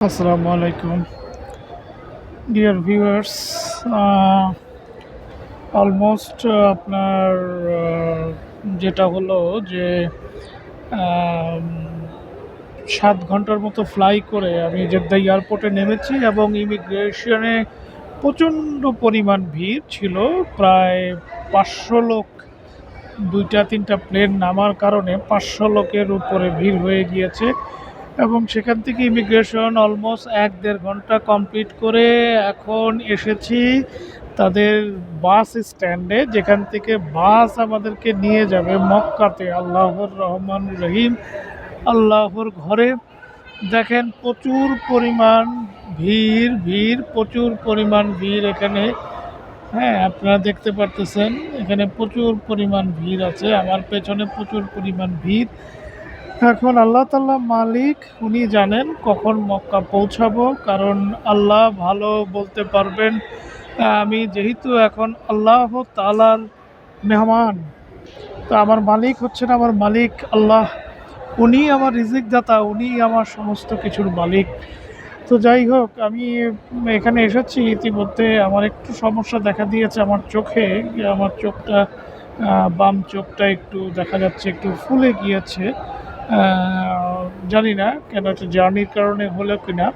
আসসালামু আলাইকুম dear viewers. Almost আপনার যেটা হলো যে আম ৭ ঘন্টার মতো ফ্লাই করে আমি জেদ্দা এয়ারপোর্টে নেমেছি এবং ইমিগ্রেশনে প্রচণ্ড পরিমাণ ভিড় ছিল। প্রায় ৫০০ লোক, ২টা-৩টা প্লেন নামার কারণে ৫০০ লোকের উপরে ভিড় হয়ে গিয়েছে এবং সেখান থেকে ইমিগ্রেশন অলমোস্ট ১-১.৫ ঘন্টা কমপ্লিট করে এখন এসেছি তাদের বাস স্ট্যান্ডে, যেখান থেকে বাস আমাদেরকে নিয়ে যাবে মক্কাতে, আল্লাহর রহমান রহিম আল্লাহর ঘরে। দেখেন প্রচুর পরিমাণ ভিড়, প্রচুর পরিমাণ ভিড় এখানে। হ্যাঁ, আপনারা দেখতে পারতেছেন এখানে প্রচুর পরিমাণ ভিড় আছে, আমার পেছনে প্রচুর পরিমাণ ভিড়। এখন আল্লাহ তাআলা মালিক, উনি জানেন কখন মক্কা পৌঁছাবো, কারণ আল্লাহ ভালো বলতে পারবেন। আমি যেহেতু এখন আল্লাহ তাআলার মেহমান, তো আমার মালিক হচ্ছেন আমার মালিক আল্লাহ। উনি আমার রিজিক দাতা, উনি আমার সমস্ত কিছুর মালিক। তো যাই হোক, আমি এখানে এসেছি ইতিমধ্যে। আমার একটু সমস্যা দেখা দিয়েছে আমার চোখে। আমার চোখটা, বাম চোখটা একটু দেখা যাচ্ছে একটু ফুলে গিয়েছে। জানি না কেন, একটা জার্নির কারণে হলো কিনা।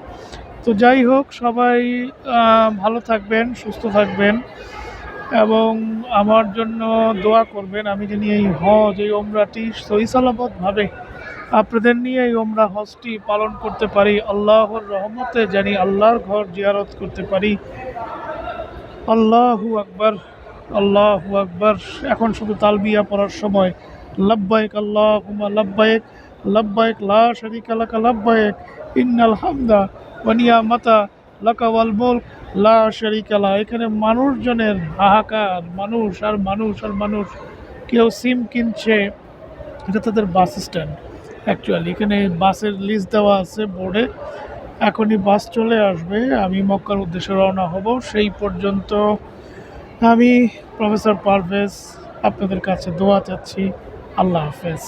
তো যাই হোক, সবাই ভালো থাকবেন, সুস্থ থাকবেন এবং আমার জন্য দোয়া করবেন। আমি জানি এই হজ, এই ওমরাটি সহি সালামতভাবে আপনাদের নিয়ে এই ওমরা হজটি পালন করতে পারি। আল্লাহর রহমতে জানি আল্লাহর ঘর জিয়ারত করতে পারি। আল্লাহু আকবার, আল্লাহু আকবার। এখন শুধু তালবিয়া পড়ার সময়। লাব্বাইক আল্লাহুম্মা লাব্বাইক, লাব্বাইক লা শারীকা লাকা লাব্বাইক, ইন্নাল হামদা ওয়া নিয়ামাতা লাকা ওয়াল মুলক লা শারীকা লা। এখানে মানুষজনের হাহাকার, মানুষ আর মানুষ আর মানুষ। কেউ সিম কিনছে, এটা তাদের বাস স্ট্যান্ড। অ্যাকচুয়ালি এখানে বাসের লিস্ট দেওয়া আছে বোর্ডে। এখনই বাস চলে আসবে, আমি মক্কার উদ্দেশ্যে রওনা হব। সেই পর্যন্ত আমি প্রফেসর পারভেজ আপনাদের কাছে দোয়া চাচ্ছি। আল্লাহ হাফেজ।